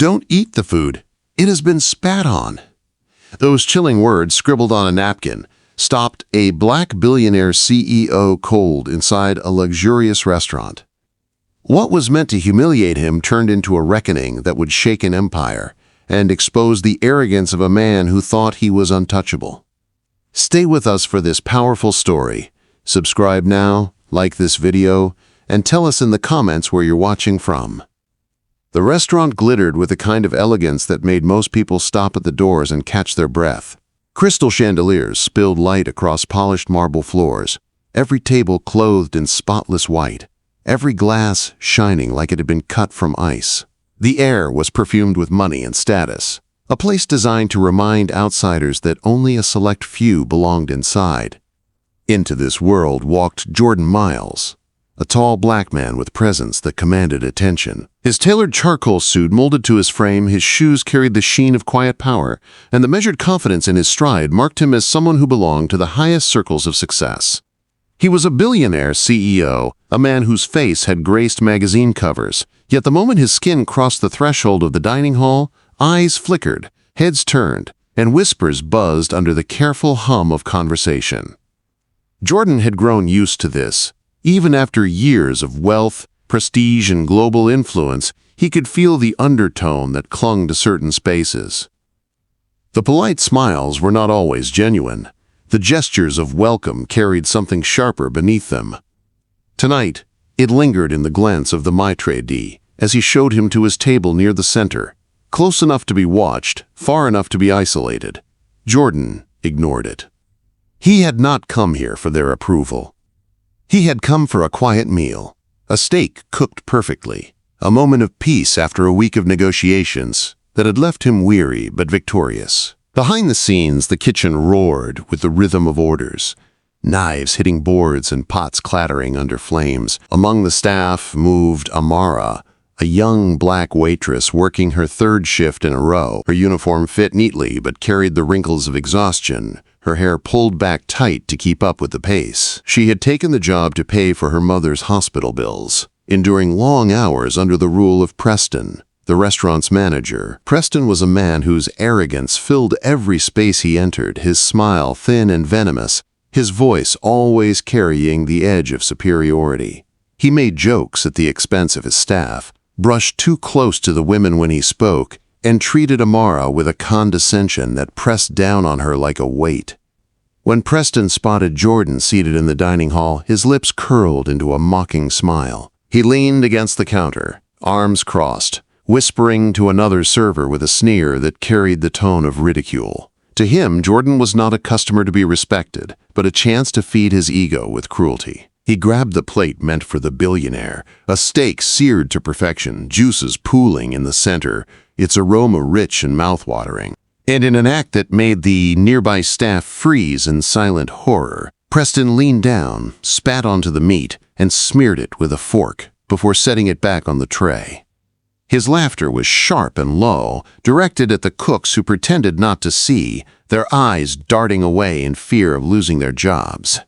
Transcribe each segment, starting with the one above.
Don't eat the food. It has been spat on. Those chilling words, scribbled on a napkin, stopped a black billionaire CEO cold inside a luxurious restaurant. What was meant to humiliate him turned into a reckoning that would shake an empire and expose the arrogance of a man who thought he was untouchable. Stay with us for this powerful story. Subscribe now, like this video, and tell us in the comments where you're watching from. The restaurant glittered with a kind of elegance that made most people stop at the doors and catch their breath. Crystal chandeliers spilled light across polished marble floors, every table clothed in spotless white, every glass shining like it had been cut from ice. The air was perfumed with money and status, a place designed to remind outsiders that only a select few belonged inside. Into this world walked Jordan Miles, a tall black man with presence that commanded attention. His tailored charcoal suit molded to his frame, his shoes carried the sheen of quiet power, and the measured confidence in his stride marked him as someone who belonged to the highest circles of success. He was a billionaire CEO, a man whose face had graced magazine covers, yet the moment his skin crossed the threshold of the dining hall, eyes flickered, heads turned, and whispers buzzed under the careful hum of conversation. Jordan had grown used to this. Even after years of wealth, prestige, and global influence, he could feel the undertone that clung to certain spaces. The polite smiles were not always genuine. The gestures of welcome carried something sharper beneath them. Tonight, it lingered in the glance of the maitre d' as he showed him to his table near the center, close enough to be watched, far enough to be isolated. Jordan ignored it. He had not come here for their approval. He had come for a quiet meal, a steak cooked perfectly, a moment of peace after a week of negotiations that had left him weary but victorious. Behind the scenes, the kitchen roared with the rhythm of orders, knives hitting boards and pots clattering under flames. Among the staff moved Amara, a young black waitress working her third shift in a row. Her uniform fit neatly but carried the wrinkles of exhaustion, her hair pulled back tight to keep up with the pace. She had taken the job to pay for her mother's hospital bills, enduring long hours under the rule of Preston, the restaurant's manager. Preston was a man whose arrogance filled every space he entered, his smile thin and venomous, his voice always carrying the edge of superiority. He made jokes at the expense of his staff, brushed too close to the women when he spoke, and treated Amara with a condescension that pressed down on her like a weight. When Preston spotted Jordan seated in the dining hall, his lips curled into a mocking smile. He leaned against the counter, arms crossed, whispering to another server with a sneer that carried the tone of ridicule. To him, Jordan was not a customer to be respected, but a chance to feed his ego with cruelty. He grabbed the plate meant for the billionaire, a steak seared to perfection, juices pooling in the center, its aroma rich and mouthwatering. And in an act that made the nearby staff freeze in silent horror, Preston leaned down, spat onto the meat, and smeared it with a fork before setting it back on the tray. His laughter was sharp and low, directed at the cooks who pretended not to see, their eyes darting away in fear of losing their jobs.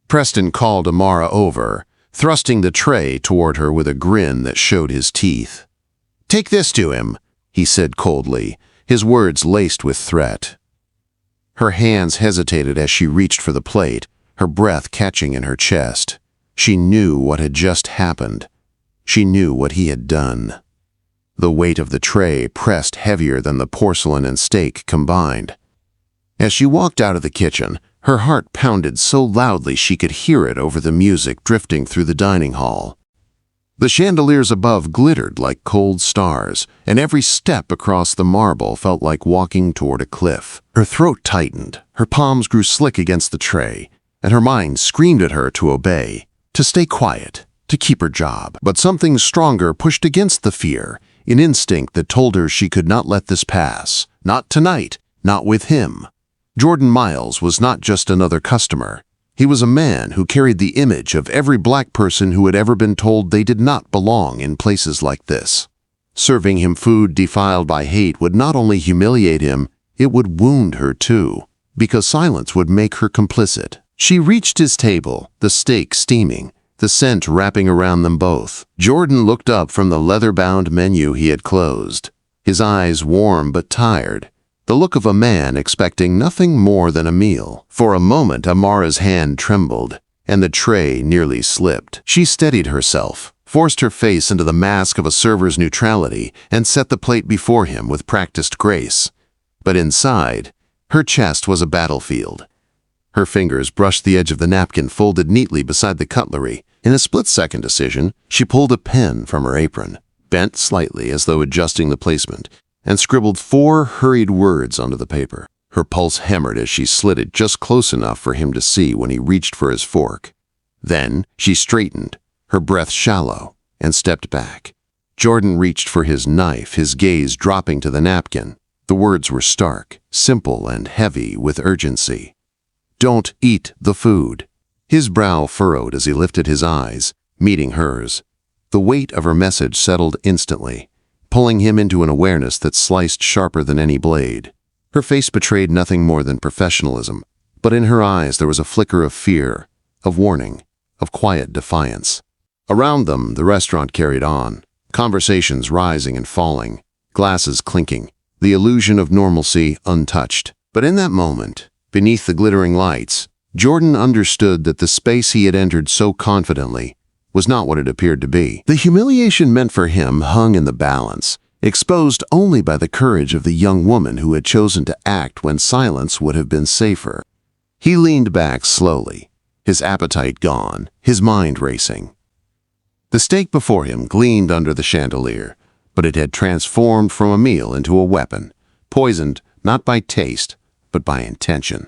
Preston called Amara over, thrusting the tray toward her with a grin that showed his teeth. "Take this to him," he said coldly, his words laced with threat. Her hands hesitated as she reached for the plate, her breath catching in her chest. She knew what had just happened. She knew what he had done. The weight of the tray pressed heavier than the porcelain and steak combined. As she walked out of the kitchen, her heart pounded so loudly she could hear it over the music drifting through the dining hall. The chandeliers above glittered like cold stars, and every step across the marble felt like walking toward a cliff. Her throat tightened, her palms grew slick against the tray, and her mind screamed at her to obey, to stay quiet, to keep her job. But something stronger pushed against the fear, an instinct that told her she could not let this pass. Not tonight, not with him. Jordan Miles was not just another customer. He was a man who carried the image of every black person who had ever been told they did not belong in places like this. Serving him food defiled by hate would not only humiliate him, it would wound her too, because silence would make her complicit. She reached his table, the steak steaming, the scent wrapping around them both. Jordan looked up from the leather-bound menu he had closed. his eyes warm but tired, the look of a man expecting nothing more than a meal. For a moment, Amara's hand trembled, and the tray nearly slipped. She steadied herself, forced her face into the mask of a server's neutrality, and set the plate before him with practiced grace. But inside, her chest was a battlefield. Her fingers brushed the edge of the napkin folded neatly beside the cutlery. In a split-second decision, she pulled a pen from her apron, bent slightly as though adjusting the placement, and scribbled 4 hurried words onto the paper. Her pulse hammered as she slid it just close enough for him to see when he reached for his fork. Then she straightened, her breath shallow, and stepped back. Jordan reached for his knife, his gaze dropping to the napkin. The words were stark, simple, and heavy with urgency. "Don't eat the food." His brow furrowed as he lifted his eyes, meeting hers. The weight of her message settled instantly, pulling him into an awareness that sliced sharper than any blade. Her face betrayed nothing more than professionalism, but in her eyes there was a flicker of fear, of warning, of quiet defiance. Around them, the restaurant carried on, conversations rising and falling, glasses clinking, the illusion of normalcy untouched. But in that moment, beneath the glittering lights, Jordan understood that the space he had entered so confidently was not what it appeared to be. The humiliation meant for him hung in the balance, exposed only by the courage of the young woman who had chosen to act when silence would have been safer. He leaned back slowly, his appetite gone, his mind racing. The steak before him gleamed under the chandelier, but it had transformed from a meal into a weapon, poisoned not by taste, but by intention.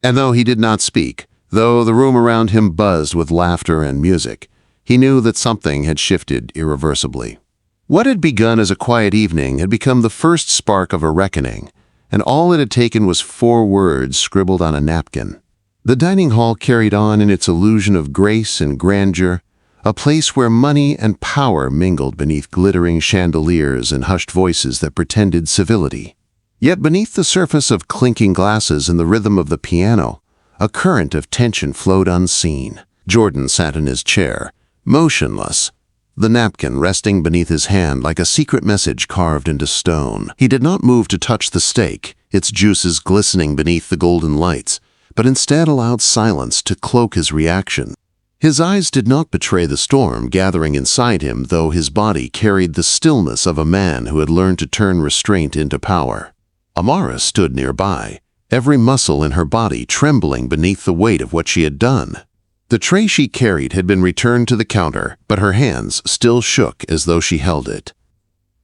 And though he did not speak, though the room around him buzzed with laughter and music, he knew that something had shifted irreversibly. What had begun as a quiet evening had become the first spark of a reckoning, and all it had taken was 4 words scribbled on a napkin. The dining hall carried on in its illusion of grace and grandeur, a place where money and power mingled beneath glittering chandeliers and hushed voices that pretended civility. Yet beneath the surface of clinking glasses and the rhythm of the piano, a current of tension flowed unseen. Jordan sat in his chair, motionless, the napkin resting beneath his hand like a secret message carved into stone. He did not move to touch the steak, its juices glistening beneath the golden lights, but instead allowed silence to cloak his reaction. His eyes did not betray the storm gathering inside him, though his body carried the stillness of a man who had learned to turn restraint into power. Amara stood nearby, every muscle in her body trembling beneath the weight of what she had done. The tray she carried had been returned to the counter, but her hands still shook as though she held it.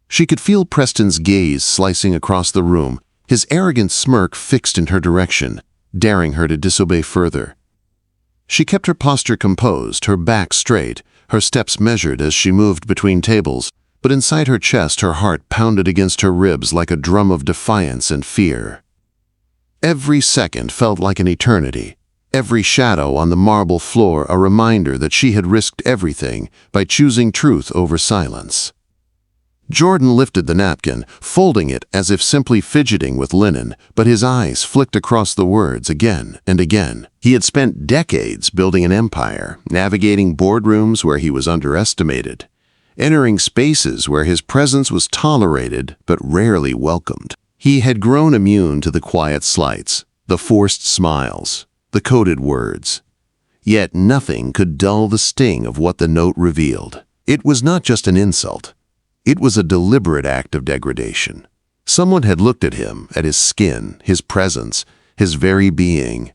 She could feel Preston's gaze slicing across the room, his arrogant smirk fixed in her direction, daring her to disobey further. She kept her posture composed, her back straight, her steps measured as she moved between tables, but inside her chest her heart pounded against her ribs like a drum of defiance and fear. Every second felt like an eternity. Every shadow on the marble floor a reminder that she had risked everything by choosing truth over silence. Jordan lifted the napkin, folding it as if simply fidgeting with linen, but his eyes flicked across the words again and again. He had spent decades building an empire, navigating boardrooms where he was underestimated, entering spaces where his presence was tolerated but rarely welcomed. He had grown immune to the quiet slights, the forced smiles, the coded words. Yet nothing could dull the sting of what the note revealed. It was not just an insult. It was a deliberate act of degradation. Someone had looked at him, at his skin, his presence, his very being,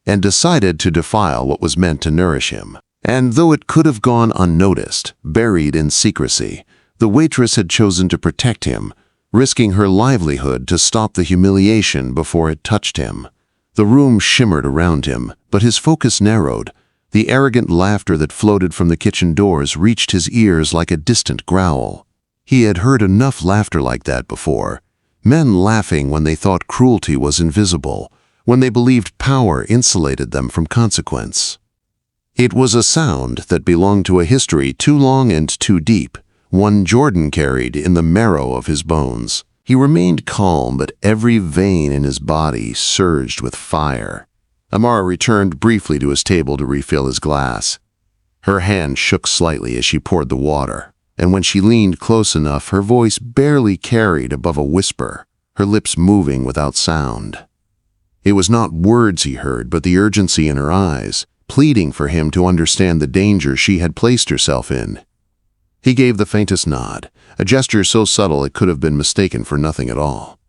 and decided to defile what was meant to nourish him. And though it could have gone unnoticed, buried in secrecy, the waitress had chosen to protect him, risking her livelihood to stop the humiliation before it touched him. The room shimmered around him, but his focus narrowed. The arrogant laughter that floated from the kitchen doors reached his ears like a distant growl. He had heard enough laughter like that before. Men laughing when they thought cruelty was invisible, when they believed power insulated them from consequence. It was a sound that belonged to a history too long and too deep, one Jordan carried in the marrow of his bones. He remained calm, but every vein in his body surged with fire. Amara returned briefly to his table to refill his glass. Her hand shook slightly as she poured the water. and when she leaned close enough, her voice barely carried above a whisper, her lips moving without sound. It was not words he heard, but the urgency in her eyes, pleading for him to understand the danger she had placed herself in. He gave the faintest nod, a gesture so subtle it could have been mistaken for nothing at all.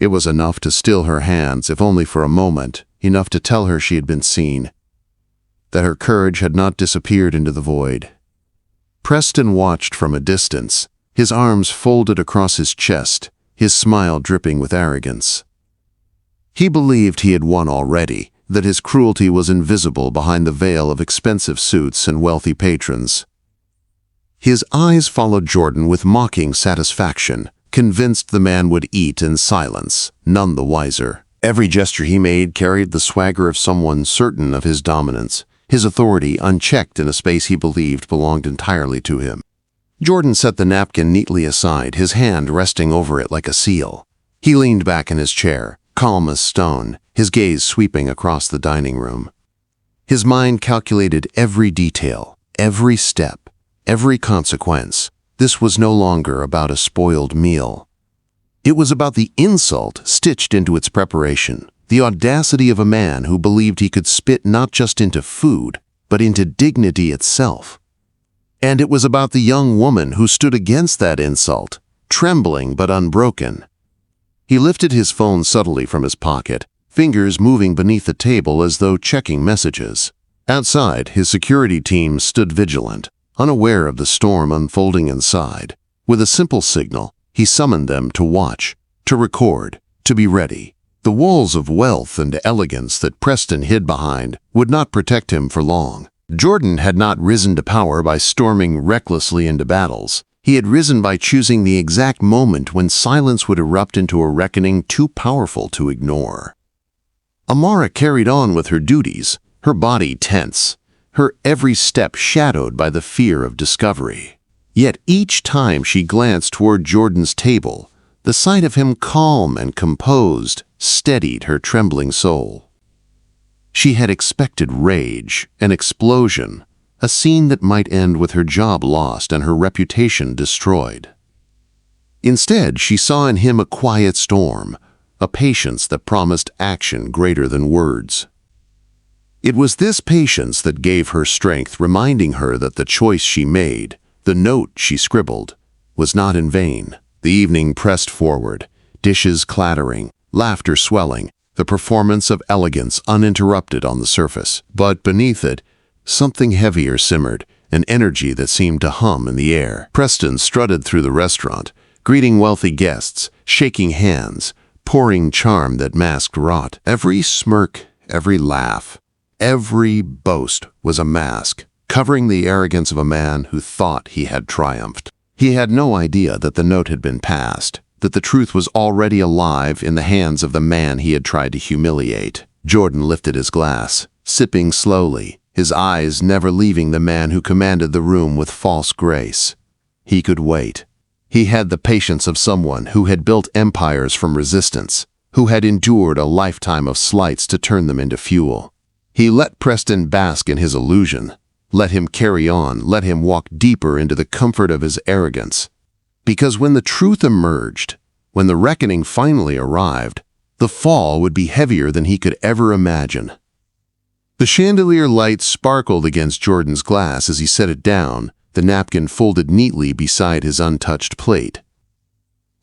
It was enough to still her hands, if only for a moment, enough to tell her she had been seen, that her courage had not disappeared into the void. Preston watched from a distance, his arms folded across his chest, his smile dripping with arrogance. He believed he had won already, that his cruelty was invisible behind the veil of expensive suits and wealthy patrons. His eyes followed Jordan with mocking satisfaction, convinced the man would eat in silence, none the wiser. Every gesture he made carried the swagger of someone certain of his dominance, his authority unchecked in a space he believed belonged entirely to him. Jordan set the napkin neatly aside, his hand resting over it like a seal. He leaned back in his chair, calm as stone, his gaze sweeping across the dining room. His mind calculated every detail, every step, every consequence. This was no longer about a spoiled meal. It was about the insult stitched into its preparation, the audacity of a man who believed he could spit not just into food, but into dignity itself. And it was about the young woman who stood against that insult, trembling but unbroken. He lifted his phone subtly from his pocket, fingers moving beneath the table as though checking messages. Outside, his security team stood vigilant, unaware of the storm unfolding inside. With a simple signal, he summoned them to watch, to record, to be ready. The walls of wealth and elegance that Preston hid behind would not protect him for long. Jordan had not risen to power by storming recklessly into battles. He had risen by choosing the exact moment when silence would erupt into a reckoning too powerful to ignore. Amara carried on with her duties, her body tense, her every step shadowed by the fear of discovery. Yet each time she glanced toward Jordan's table, the sight of him calm and composed steadied her trembling soul. She had expected rage, an explosion, a scene that might end with her job lost and her reputation destroyed. Instead, she saw in him a quiet storm, a patience that promised action greater than words. It was this patience that gave her strength, reminding her that the choice she made, the note she scribbled, was not in vain. The evening pressed forward, dishes clattering, laughter swelling, the performance of elegance uninterrupted on the surface. But beneath it, something heavier simmered, an energy that seemed to hum in the air. Preston strutted through the restaurant, greeting wealthy guests, shaking hands, pouring charm that masked rot. Every smirk, every laugh, every boast was a mask, covering the arrogance of a man who thought he had triumphed. He had no idea that the note had been passed, that the truth was already alive in the hands of the man he had tried to humiliate. Jordan lifted his glass, sipping slowly, his eyes never leaving the man who commanded the room with false grace. He could wait. He had the patience of someone who had built empires from resistance, who had endured a lifetime of slights to turn them into fuel. He let Preston bask in his illusion, let him carry on, let him walk deeper into the comfort of his arrogance. Because when the truth emerged, when the reckoning finally arrived, the fall would be heavier than he could ever imagine. The chandelier light sparkled against Jordan's glass as he set it down, the napkin folded neatly beside his untouched plate.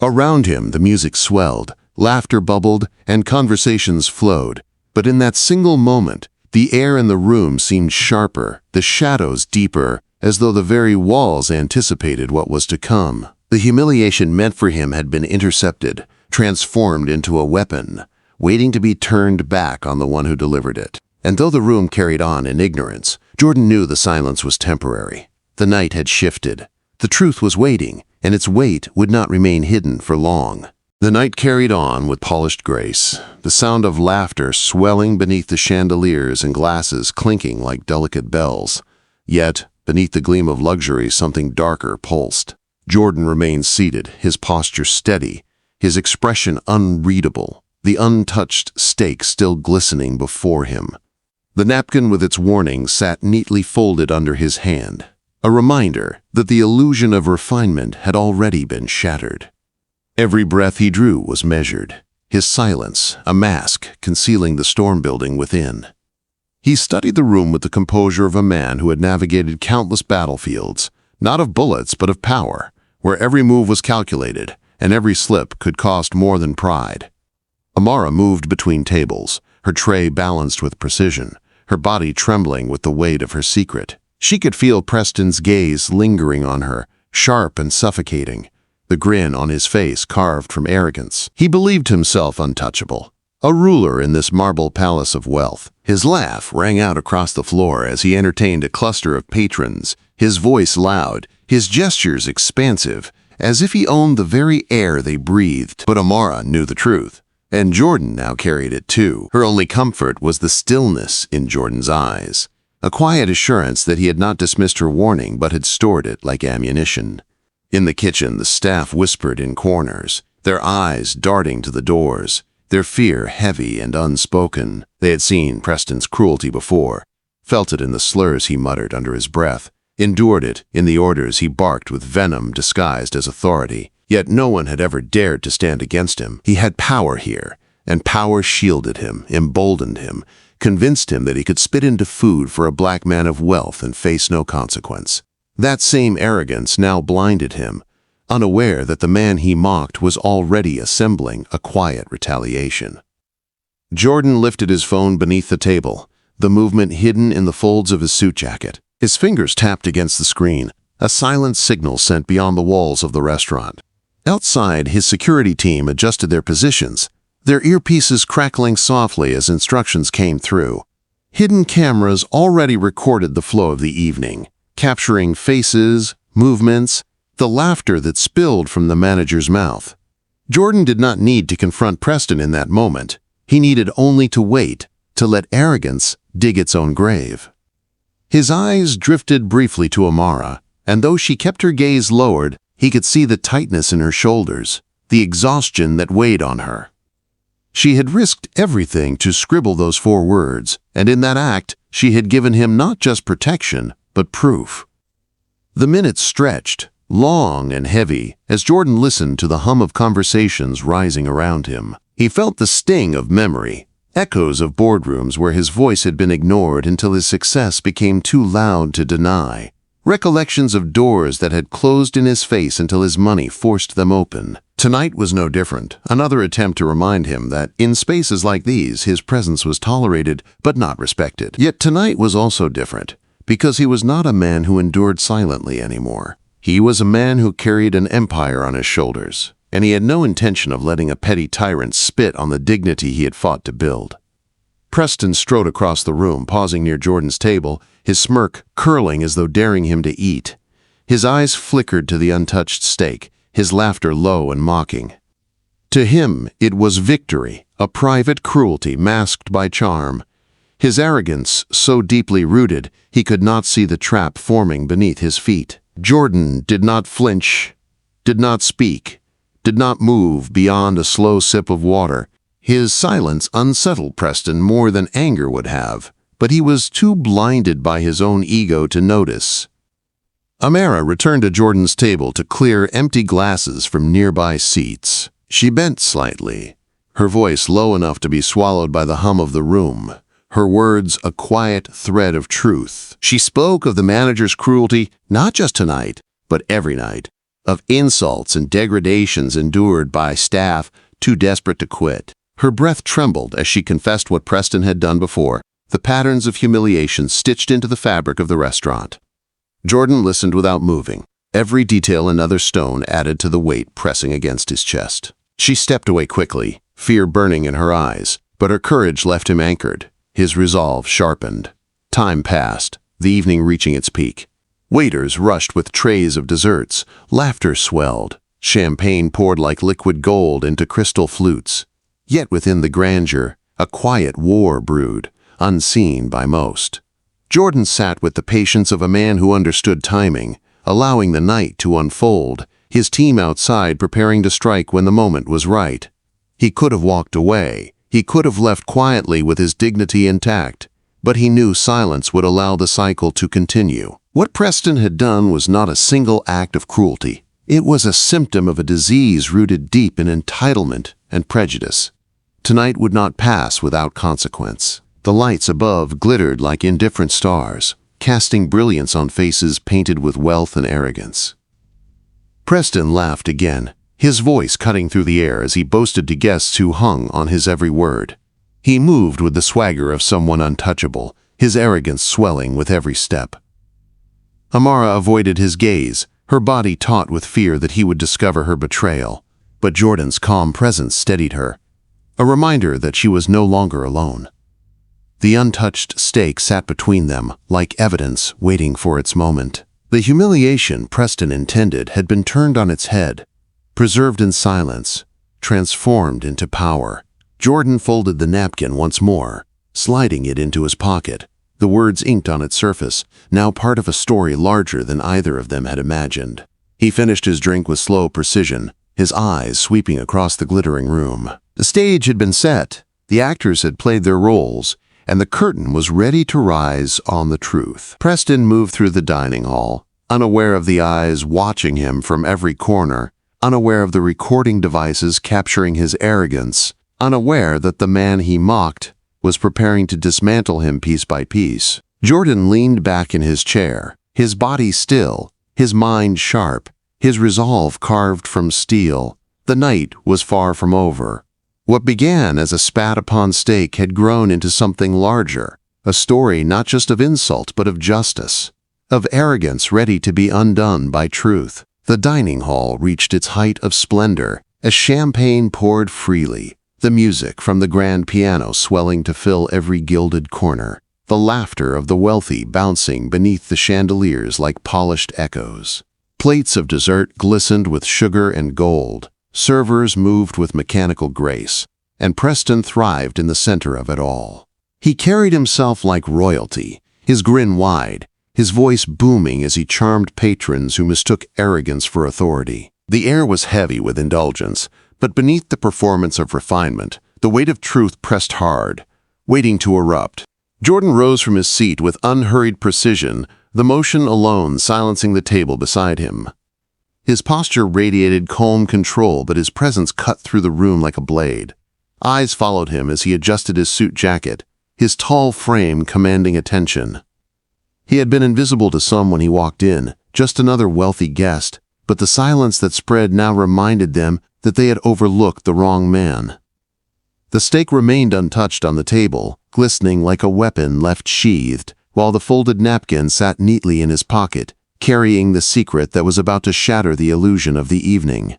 Around him, the music swelled, laughter bubbled, and conversations flowed. But in that single moment, the air in the room seemed sharper, the shadows deeper, as though the very walls anticipated what was to come. The humiliation meant for him had been intercepted, transformed into a weapon, waiting to be turned back on the one who delivered it. And though the room carried on in ignorance, Jordan knew the silence was temporary. The night had shifted. The truth was waiting, and its weight would not remain hidden for long. The night carried on with polished grace, the sound of laughter swelling beneath the chandeliers and glasses clinking like delicate bells. Yet, beneath the gleam of luxury, something darker pulsed. Jordan remained seated, his posture steady, his expression unreadable, the untouched steak still glistening before him. The napkin with its warning sat neatly folded under his hand. a reminder that the illusion of refinement had already been shattered. Every breath he drew was measured, his silence a mask concealing the storm building within. He studied the room with the composure of a man who had navigated countless battlefields, not of bullets but of power, where every move was calculated and every slip could cost more than pride. Amara moved between tables, her tray balanced with precision, her body trembling with the weight of her secret. She could feel Preston's gaze lingering on her, sharp and suffocating, the grin on his face carved from arrogance. He believed himself untouchable, a ruler in this marble palace of wealth. His laugh rang out across the floor as he entertained a cluster of patrons, his voice loud, his gestures expansive, as if he owned the very air they breathed. But Amara knew the truth, and Jordan now carried it too. Her only comfort was the stillness in Jordan's eyes, a quiet assurance that he had not dismissed her warning but had stored it like ammunition. In the kitchen, the staff whispered in corners, their eyes darting to the doors, their fear heavy and unspoken. They had seen Preston's cruelty before, felt it in the slurs he muttered under his breath, endured it in the orders he barked with venom disguised as authority. Yet no one had ever dared to stand against him. He had power here, and power shielded him, emboldened him, convinced him that he could spit into food for a black man of wealth and face no consequence. That same arrogance now blinded him, unaware that the man he mocked was already assembling a quiet retaliation. Jordan lifted his phone beneath the table, the movement hidden in the folds of his suit jacket. His fingers tapped against the screen, a silent signal sent beyond the walls of the restaurant. Outside, his security team adjusted their positions, their earpieces crackling softly as instructions came through. Hidden cameras already recorded the flow of the evening, capturing faces, movements, the laughter that spilled from the manager's mouth. Jordan did not need to confront Preston in that moment. He needed only to wait, to let arrogance dig its own grave. His eyes drifted briefly to Amara, and though she kept her gaze lowered, he could see the tightness in her shoulders, the exhaustion that weighed on her. She had risked everything to scribble those 4 words, and in that act, she had given him not just protection, but proof. The minutes stretched, long and heavy, as Jordan listened to the hum of conversations rising around him. He felt the sting of memory, echoes of boardrooms where his voice had been ignored until his success became too loud to deny. Recollections of doors that had closed in his face until his money forced them open. Tonight was no different, another attempt to remind him that in spaces like these his presence was tolerated but not respected. Yet tonight was also different, because he was not a man who endured silently anymore. He was a man who carried an empire on his shoulders, and he had no intention of letting a petty tyrant spit on the dignity he had fought to build. Preston strode across the room, pausing near Jordan's table, his smirk curling as though daring him to eat. His eyes flickered to the untouched steak, his laughter low and mocking. To him, it was victory, a private cruelty masked by charm. His arrogance so deeply rooted, he could not see the trap forming beneath his feet. Jordan did not flinch, did not speak, did not move beyond a slow sip of water. His silence unsettled Preston more than anger would have, but he was too blinded by his own ego to notice. Amara returned to Jordan's table to clear empty glasses from nearby seats. She bent slightly, her voice low enough to be swallowed by the hum of the room, her words a quiet thread of truth. She spoke of the manager's cruelty, not just tonight, but every night, of insults and degradations endured by staff too desperate to quit. Her breath trembled as she confessed what Preston had done before, the patterns of humiliation stitched into the fabric of the restaurant. Jordan listened without moving, every detail another stone added to the weight pressing against his chest. She stepped away quickly, fear burning in her eyes, but her courage left him anchored, his resolve sharpened. Time passed, the evening reaching its peak. Waiters rushed with trays of desserts, laughter swelled, champagne poured like liquid gold into crystal flutes. Yet within the grandeur, a quiet war brewed, unseen by most. Jordan sat with the patience of a man who understood timing, allowing the night to unfold, his team outside preparing to strike when the moment was right. He could have walked away, he could have left quietly with his dignity intact, but he knew silence would allow the cycle to continue. What Preston had done was not a single act of cruelty. It was a symptom of a disease rooted deep in entitlement and prejudice. Tonight would not pass without consequence. The lights above glittered like indifferent stars, casting brilliance on faces painted with wealth and arrogance. Preston laughed again, his voice cutting through the air as he boasted to guests who hung on his every word. He moved with the swagger of someone untouchable, his arrogance swelling with every step. Amara avoided his gaze, her body taut with fear that he would discover her betrayal, but Jordan's calm presence steadied her, a reminder that she was no longer alone. The untouched stake sat between them, like evidence waiting for its moment. The humiliation Preston intended had been turned on its head, preserved in silence, transformed into power. Jordan folded the napkin once more, sliding it into his pocket, the words inked on its surface, now part of a story larger than either of them had imagined. He finished his drink with slow precision, his eyes sweeping across the glittering room. The stage had been set, the actors had played their roles, and the curtain was ready to rise on the truth. Preston moved through the dining hall, unaware of the eyes watching him from every corner, unaware of the recording devices capturing his arrogance, unaware that the man he mocked was preparing to dismantle him piece by piece. Jordan leaned back in his chair, his body still, his mind sharp, his resolve carved from steel. The night was far from over. What began as a spat upon steak had grown into something larger, a story not just of insult but of justice, of arrogance ready to be undone by truth. The dining hall reached its height of splendor as champagne poured freely, the music from the grand piano swelling to fill every gilded corner, the laughter of the wealthy bouncing beneath the chandeliers like polished echoes. Plates of dessert glistened with sugar and gold, servers moved with mechanical grace, and Preston thrived in the center of it all. He carried himself like royalty, his grin wide, his voice booming as he charmed patrons who mistook arrogance for authority. The air was heavy with indulgence, but beneath the performance of refinement, the weight of truth pressed hard, waiting to erupt. Jordan rose from his seat with unhurried precision, the motion alone silencing the table beside him. His posture radiated calm control, but his presence cut through the room like a blade. Eyes followed him as he adjusted his suit jacket, his tall frame commanding attention. He had been invisible to some when he walked in, just another wealthy guest, but the silence that spread now reminded them that they had overlooked the wrong man. The steak remained untouched on the table, glistening like a weapon left sheathed, while the folded napkin sat neatly in his pocket, carrying the secret that was about to shatter the illusion of the evening.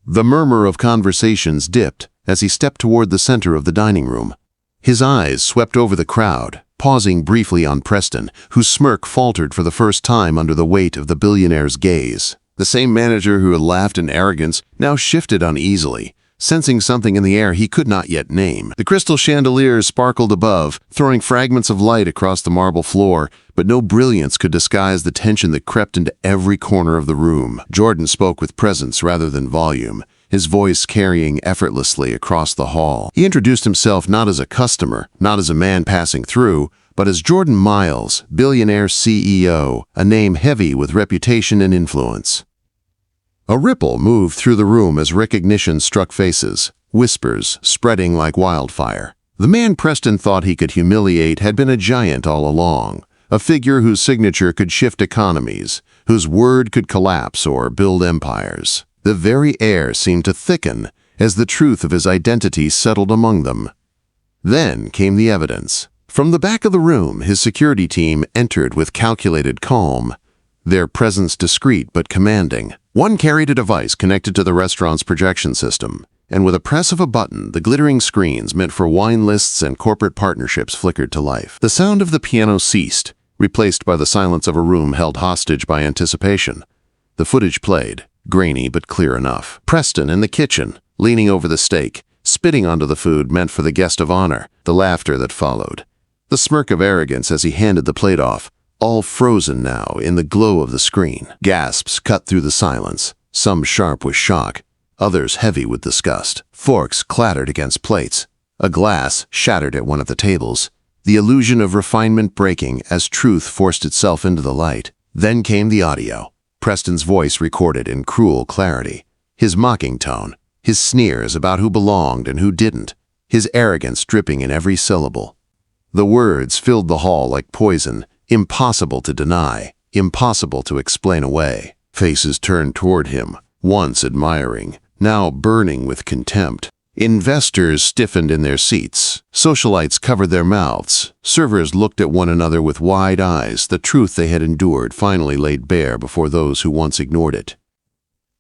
The murmur of conversations dipped as he stepped toward the center of the dining room. His eyes swept over the crowd, pausing briefly on Preston, whose smirk faltered for the first time under the weight of the billionaire's gaze. The same manager who had laughed in arrogance now shifted uneasily, sensing something in the air he could not yet name. The crystal chandeliers sparkled above, throwing fragments of light across the marble floor, but no brilliance could disguise the tension that crept into every corner of the room. Jordan spoke with presence rather than volume, his voice carrying effortlessly across the hall. He introduced himself not as a customer, not as a man passing through, but as Jordan Miles, Billionaire CEO, a name heavy with reputation and influence. A ripple moved through the room as recognition struck faces, whispers spreading like wildfire. The man Preston thought he could humiliate had been a giant all along, a figure whose signature could shift economies, whose word could collapse or build empires. The very air seemed to thicken as the truth of his identity settled among them. Then came the evidence. From the back of the room, his security team entered with calculated calm, their presence discreet but commanding. One carried a device connected to the restaurant's projection system, and with a press of a button, the glittering screens meant for wine lists and corporate partnerships flickered to life. The sound of the piano ceased, replaced by the silence of a room held hostage by anticipation. The footage played, grainy but clear enough. Preston in the kitchen, leaning over the steak, spitting onto the food meant for the guest of honor, the laughter that followed. The smirk of arrogance as he handed the plate off, all frozen now in the glow of the screen. Gasps cut through the silence, some sharp with shock, others heavy with disgust. Forks clattered against plates. A glass shattered at one of the tables, the illusion of refinement breaking as truth forced itself into the light. Then came the audio. Preston's voice recorded in cruel clarity. His mocking tone, his sneers about who belonged and who didn't, his arrogance dripping in every syllable. The words filled the hall like poison, impossible to deny, impossible to explain away. Faces turned toward him, once admiring, now burning with contempt. Investors stiffened in their seats. Socialites covered their mouths. Servers looked at one another with wide eyes, the truth they had endured finally laid bare before those who once ignored it.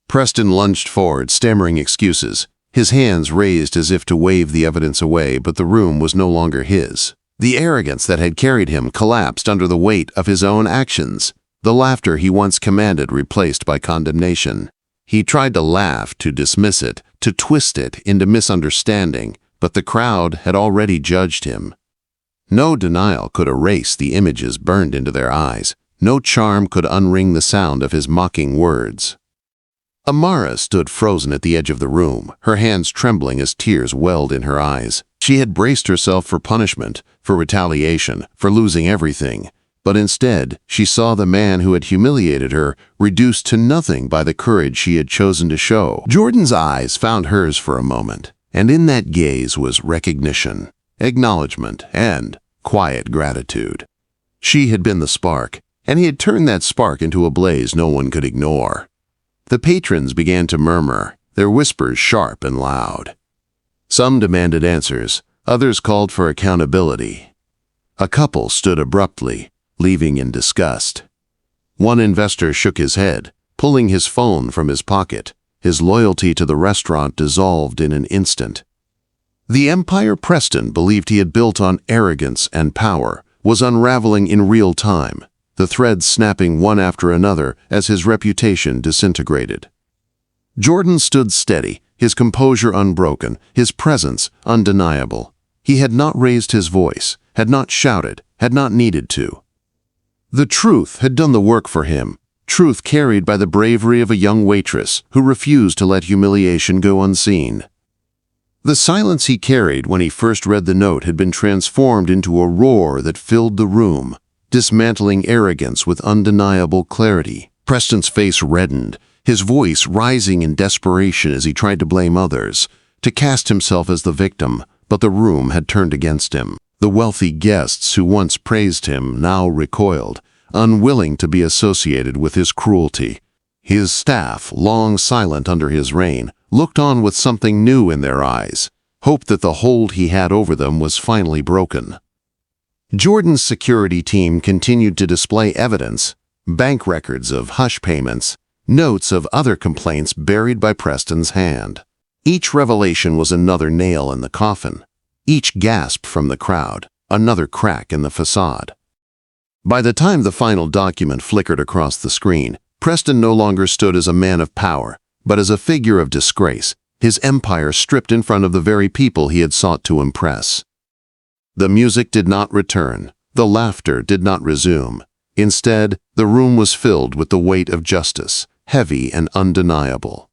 Preston lunged forward, stammering excuses, his hands raised as if to wave the evidence away, but the room was no longer his. The arrogance that had carried him collapsed under the weight of his own actions, the laughter he once commanded replaced by condemnation. He tried to laugh, to dismiss it, to twist it into misunderstanding, but the crowd had already judged him. No denial could erase the images burned into their eyes. No charm could unring the sound of his mocking words. Amara stood frozen at the edge of the room, her hands trembling as tears welled in her eyes. She had braced herself for punishment, for retaliation, for losing everything. But instead, she saw the man who had humiliated her reduced to nothing by the courage she had chosen to show. Jordan's eyes found hers for a moment, and in that gaze was recognition, acknowledgement, and quiet gratitude. She had been the spark, and he had turned that spark into a blaze no one could ignore. The patrons began to murmur, their whispers sharp and loud. Some demanded answers, others called for accountability. A couple stood abruptly, leaving in disgust. One investor shook his head, pulling his phone from his pocket. His loyalty to the restaurant dissolved in an instant. The empire Preston believed he had built on arrogance and power was unraveling in real time, the threads snapping one after another as his reputation disintegrated. Jordan stood steady, his composure unbroken, his presence undeniable. He had not raised his voice, had not shouted, had not needed to. The truth had done the work for him, truth carried by the bravery of a young waitress who refused to let humiliation go unseen. The silence he carried when he first read the note had been transformed into a roar that filled the room, dismantling arrogance with undeniable clarity. Preston's face reddened, his voice rising in desperation as he tried to blame others, to cast himself as the victim, but the room had turned against him. The wealthy guests who once praised him now recoiled, unwilling to be associated with his cruelty. His staff, long silent under his reign, looked on with something new in their eyes, hoped that the hold he had over them was finally broken. Jordan's security team continued to display evidence, bank records of hush payments, notes of other complaints buried by Preston's hand. Each revelation was another nail in the coffin. Each gasp from the crowd, another crack in the facade. By the time the final document flickered across the screen, Preston no longer stood as a man of power, but as a figure of disgrace, his empire stripped in front of the very people he had sought to impress. The music did not return, the laughter did not resume. Instead, the room was filled with the weight of justice, heavy and undeniable.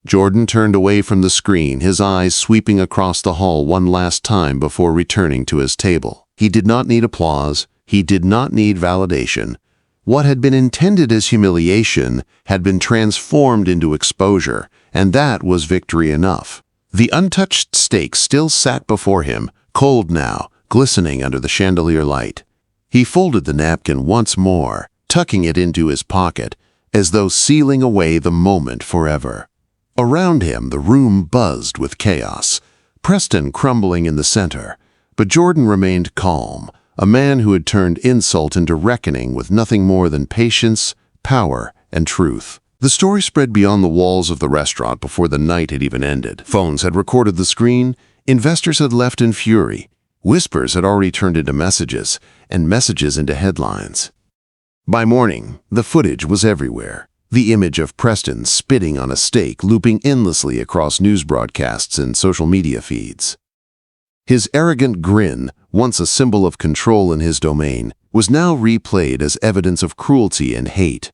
Jordan turned away from the screen, his eyes sweeping across the hall one last time before returning to his table. He did not need applause, he did not need validation. What had been intended as humiliation had been transformed into exposure, and that was victory enough. The untouched steak still sat before him, cold now, glistening under the chandelier light. He folded the napkin once more, tucking it into his pocket, as though sealing away the moment forever. Around him, the room buzzed with chaos, Preston crumbling in the center, but Jordan remained calm, a man who had turned insult into reckoning with nothing more than patience, power, and truth. The story spread beyond the walls of the restaurant before the night had even ended. Phones had recorded the screen, investors had left in fury, whispers had already turned into messages, and messages into headlines. By morning, the footage was everywhere. The image of Preston spitting on a steak looping endlessly across news broadcasts and social media feeds. His arrogant grin, once a symbol of control in his domain, was now replayed as evidence of cruelty and hate.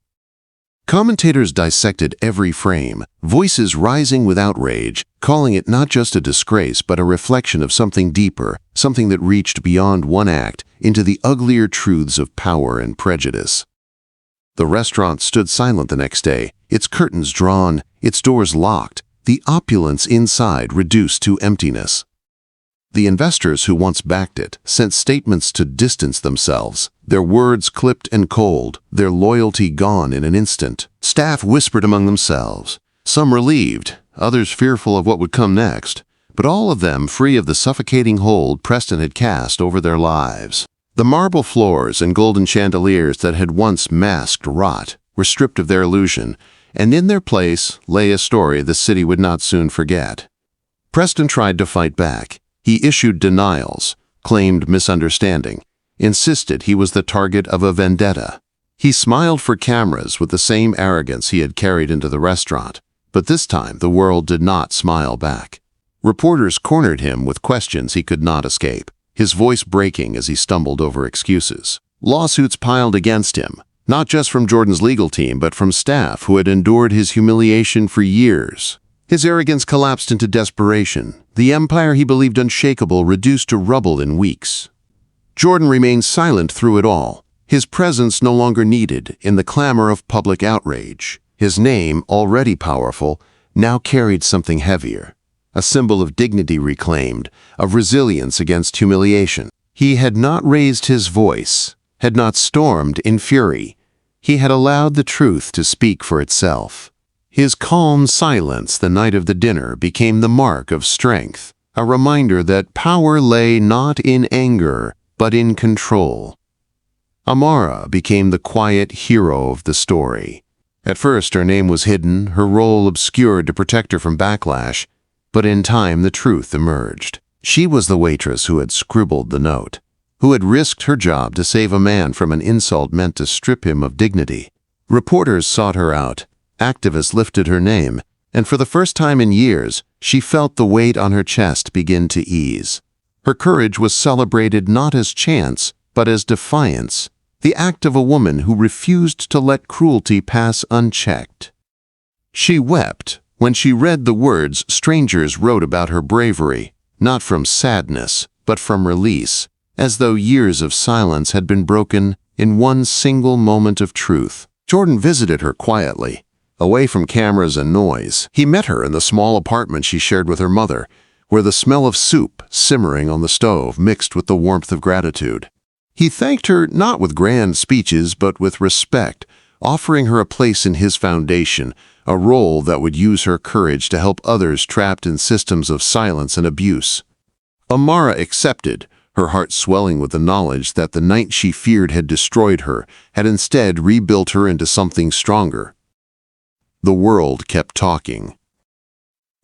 Commentators dissected every frame, voices rising with outrage, calling it not just a disgrace but a reflection of something deeper, something that reached beyond one act into the uglier truths of power and prejudice. The restaurant stood silent the next day, its curtains drawn, its doors locked, the opulence inside reduced to emptiness. The investors who once backed it sent statements to distance themselves, their words clipped and cold, their loyalty gone in an instant. Staff whispered among themselves, some relieved, others fearful of what would come next, but all of them free of the suffocating hold Preston had cast over their lives. The marble floors and golden chandeliers that had once masked rot were stripped of their illusion, and in their place lay a story the city would not soon forget. Preston tried to fight back. He issued denials, claimed misunderstanding, insisted he was the target of a vendetta. He smiled for cameras with the same arrogance he had carried into the restaurant, but this time the world did not smile back. Reporters cornered him with questions he could not escape, his voice breaking as he stumbled over excuses. Lawsuits piled against him, not just from Jordan's legal team, but from staff who had endured his humiliation for years. His arrogance collapsed into desperation, the empire he believed unshakable reduced to rubble in weeks. Jordan remained silent through it all, his presence no longer needed in the clamor of public outrage. His name, already powerful, now carried something heavier, a symbol of dignity reclaimed, of resilience against humiliation. He had not raised his voice, had not stormed in fury. He had allowed the truth to speak for itself. His calm silence the night of the dinner became the mark of strength, a reminder that power lay not in anger, but in control. Amara became the quiet hero of the story. At first her name was hidden, her role obscured to protect her from backlash, but in time the truth emerged. She was the waitress who had scribbled the note, who had risked her job to save a man from an insult meant to strip him of dignity. Reporters sought her out. Activists lifted her name, and for the first time in years, she felt the weight on her chest begin to ease. Her courage was celebrated not as chance, but as defiance, the act of a woman who refused to let cruelty pass unchecked. She wept when she read the words strangers wrote about her bravery, not from sadness, but from release, as though years of silence had been broken in one single moment of truth. Jordan visited her quietly, away from cameras and noise. He met her in the small apartment she shared with her mother, where the smell of soup simmering on the stove mixed with the warmth of gratitude. He thanked her not with grand speeches, but with respect, offering her a place in his foundation, a role that would use her courage to help others trapped in systems of silence and abuse. Amara accepted, her heart swelling with the knowledge that the night she feared had destroyed her had instead rebuilt her into something stronger. The world kept talking.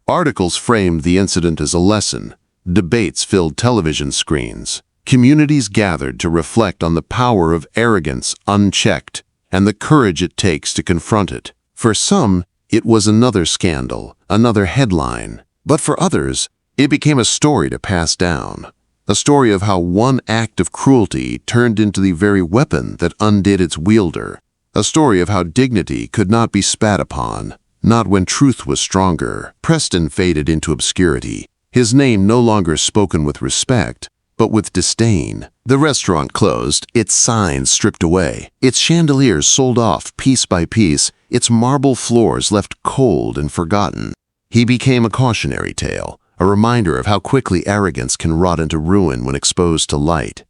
Articles framed the incident as a lesson. Debates filled television screens. Communities gathered to reflect on the power of arrogance unchecked and the courage it takes to confront it. For some, it was another scandal, another headline. But for others, it became a story to pass down. A story of how one act of cruelty turned into the very weapon that undid its wielder. A story of how dignity could not be spat upon, not when truth was stronger. Preston faded into obscurity, his name no longer spoken with respect, but with disdain. The restaurant closed, its signs stripped away, its chandeliers sold off piece by piece, its marble floors left cold and forgotten. He became a cautionary tale, a reminder of how quickly arrogance can rot into ruin when exposed to light.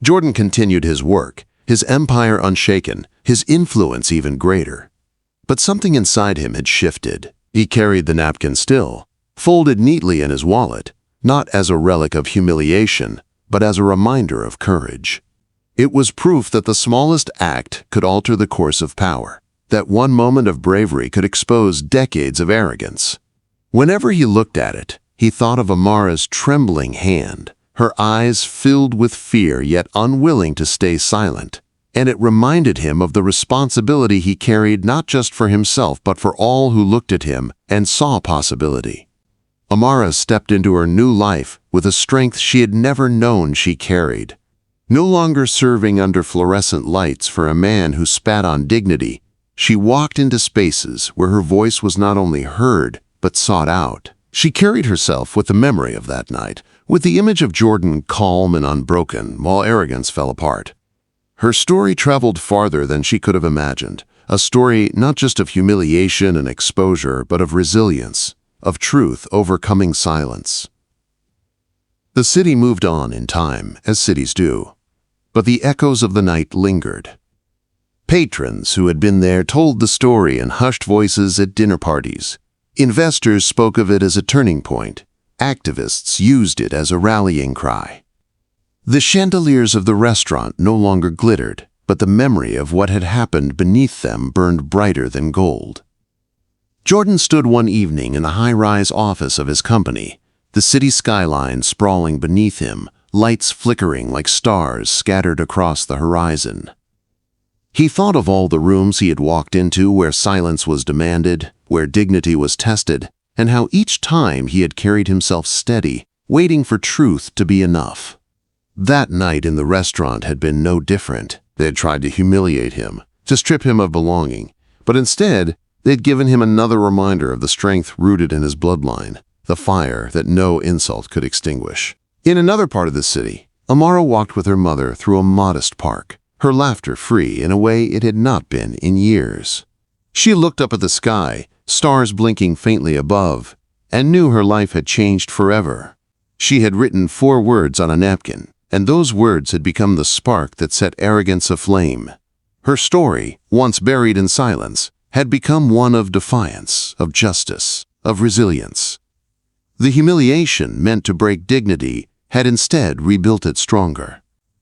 Jordan continued his work, his empire unshaken, his influence even greater. But something inside him had shifted. He carried the napkin still, folded neatly in his wallet, not as a relic of humiliation, but as a reminder of courage. It was proof that the smallest act could alter the course of power, that one moment of bravery could expose decades of arrogance. Whenever he looked at it, he thought of Amara's trembling hand, her eyes filled with fear yet unwilling to stay silent, and it reminded him of the responsibility he carried not just for himself but for all who looked at him and saw possibility. Amara stepped into her new life with a strength she had never known she carried. No longer serving under fluorescent lights for a man who spat on dignity, she walked into spaces where her voice was not only heard but sought out. She carried herself with the memory of that night, with the image of Jordan calm and unbroken while arrogance fell apart. Her story traveled farther than she could have imagined. A story not just of humiliation and exposure, but of resilience, of truth overcoming silence. The city moved on in time, as cities do, but the echoes of the night lingered. Patrons who had been there told the story in hushed voices at dinner parties. Investors spoke of it as a turning point. Activists used it as a rallying cry. The chandeliers of the restaurant no longer glittered, but the memory of what had happened beneath them burned brighter than gold. Jordan stood one evening in the high-rise office of his company, the city skyline sprawling beneath him, lights flickering like stars scattered across the horizon. He thought of all the rooms he had walked into where silence was demanded, where dignity was tested, and how each time he had carried himself steady, waiting for truth to be enough. That night in the restaurant had been no different. They had tried to humiliate him, to strip him of belonging, but instead, they'd given him another reminder of the strength rooted in his bloodline, the fire that no insult could extinguish. In another part of the city, Amara walked with her mother through a modest park, her laughter free in a way it had not been in years. She looked up at the sky, stars blinking faintly above, and knew her life had changed forever. She had written 4 words on a napkin, and those words had become the spark that set arrogance aflame. Her story, once buried in silence, had become one of defiance, of justice, of resilience. The humiliation meant to break dignity had instead rebuilt it stronger.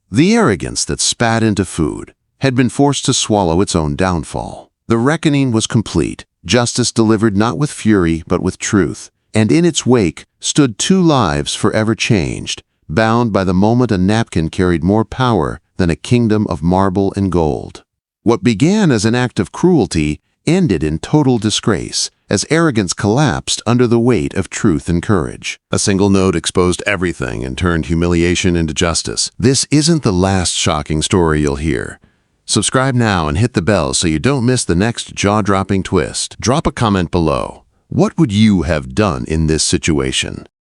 The arrogance that spat into food had been forced to swallow its own downfall. The reckoning was complete, justice delivered not with fury but with truth, and in its wake stood 2 lives forever changed, bound by the moment a napkin carried more power than a kingdom of marble and gold. What began as an act of cruelty ended in total disgrace, as arrogance collapsed under the weight of truth and courage. A single note exposed everything and turned humiliation into justice. This isn't the last shocking story you'll hear. Subscribe now and hit the bell so you don't miss the next jaw-dropping twist. Drop a comment below. What would you have done in this situation?